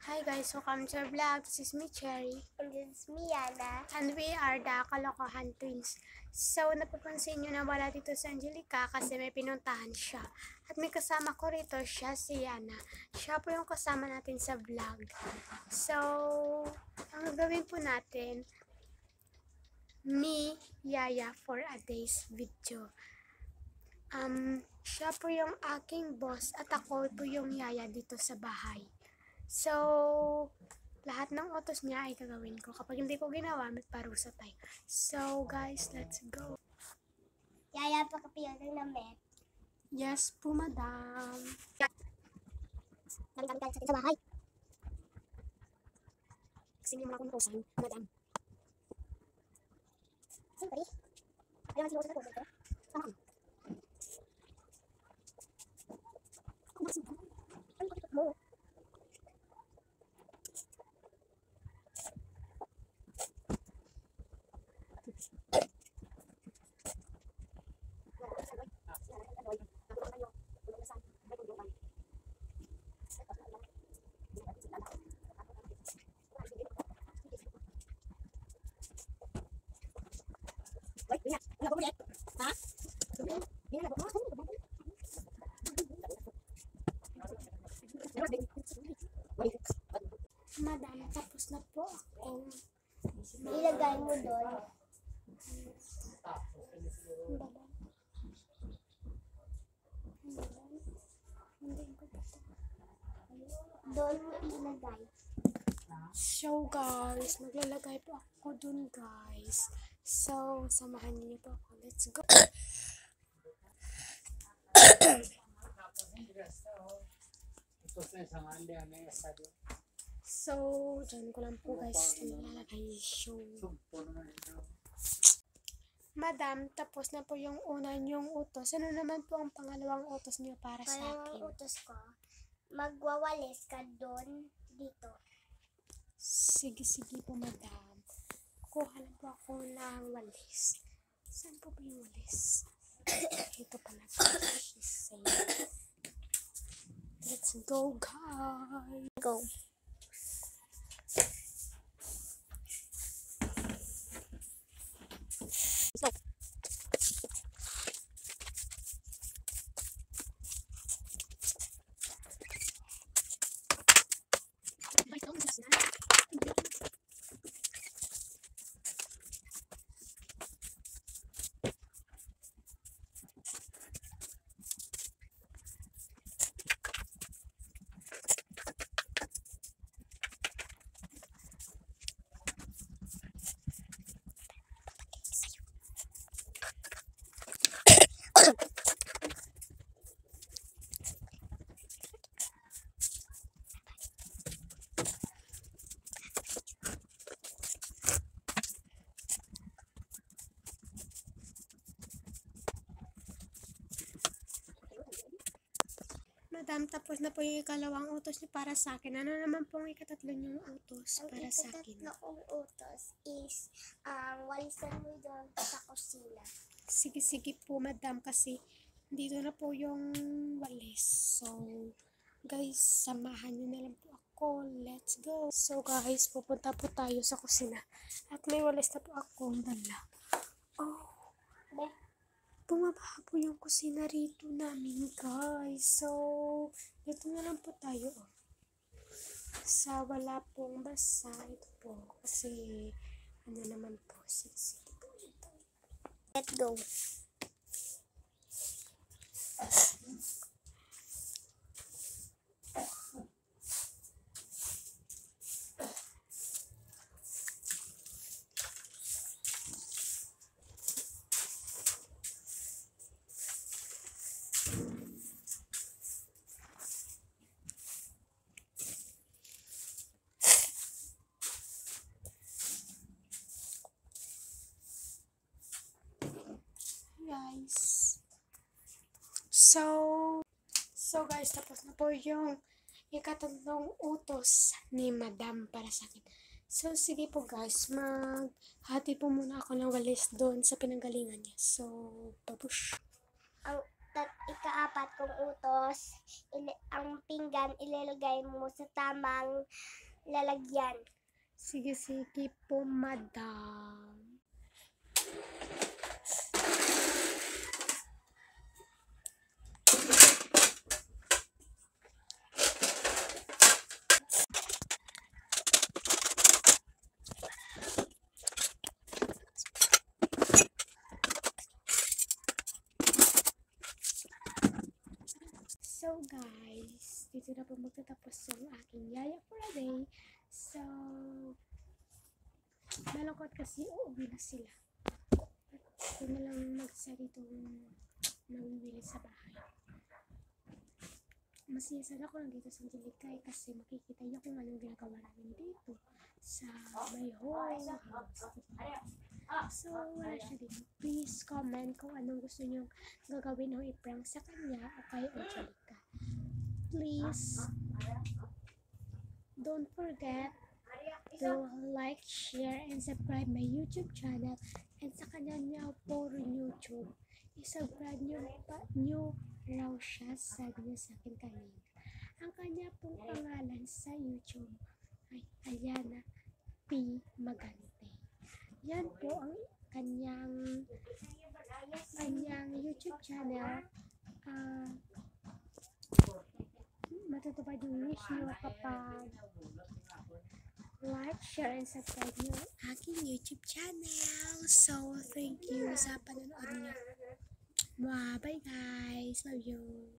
Hi guys, welcome to our vlog. This is me, Cherry. And this is me, Yana. And we are the Kalokohan Twins. So, napapansin nyo na wala dito si Angelica kasi may pinuntahan siya. At may kasama ko rito, siya si Yana. Siya po yung kasama natin sa vlog. So, ang gagawin po natin, me, Yaya, for a day's video. Siya po yung aking boss at ako po yung Yaya dito sa bahay. So, lahat ng utos niya ay gagawin ko. Kapag hindi ko ginawa, may parusa tayo. So, guys, let's go. Yaya, pakapiyon ng namit. Yes po, madam. Dami-dami galit sa atin sa bahay. Kasi hindi mo ako nausan, madam. Siyempre. Ayaw sinuusan na po dito. Sama ka. Kung bakit mo? Ano ko dito mo? Madam, tapos na po ako. Ilagay mo doon. Doon mo ilagay. So, guys, maglalagay po ako dun, guys. So, samahan niyo po ako. Let's go. So, dyan ko lang po, guys, nilalagay yung Madam, tapos na po yung una niyong utos. Ano naman po ang pangalawang utos niyo para sa Kaya ang akin? utos ko, magwawalis ka doon, dito. Sige po, madam. Kuha lang po ako ng walis. Saan po ba yung walis? Ito pala. Let's go, guys. Go. Madam, tapos na po yung ikalawang utos niyo para sa akin. Ano naman po ang ikatatlo niyong utos Ang para sa akin? ikatatlo kong utos is, walisan mo doon sa kusina. Sige po, madam, kasi dito na po yung walis. So, guys, samahan niyo na lang po ako. Let's go. So, guys, pupunta po tayo sa kusina. At may walis na po akong dala. Oh, Be, bumaba po yung kusina rito namin, guys. So, dito na lang po tayo. Oh. Sa wala pong basa. Ito po. Kasi, ano naman po. Sige po. let's go. Guys. So guys, tapos na po yung ikatatlong utos ni Madam para sa akin. So, sige po guys, maghati po muna ako ng walis doon sa pinanggalingan niya. So, babush. Ang Ikaapat kong utos, ang pinggan ilalagay mo sa tamang lalagyan. Sige po, madam. So guys, dito na po magtatapos yung aking yaya for a day. So, malungkot kasi uuwi na sila. Ako na lang mag-isa ditong namimili sa bahay. Masaya sana ako nandito sa Angelica kasi makikita niyo kung anong ginagawa namin dito sa my whole house. So, wala siya dito. Please comment kung anong gusto niyong gagawin o i-prank sa kanya o kay Angelica. Please, don't forget to like, share, and subscribe my YouTube channel. And sa kanya niya po YouTube, i-subscribe niyo raw siya, sabi niya sa akin kanina. Ang kanya pong pangalan sa YouTube ay Ayana P. Magante. Yan po ang kanyang YouTube channel. Matutupad yung wish nyo kapag like, share, and subscribe nyo ang aking YouTube channel. So, thank you sa panonood nyo. Bye guys. Love you.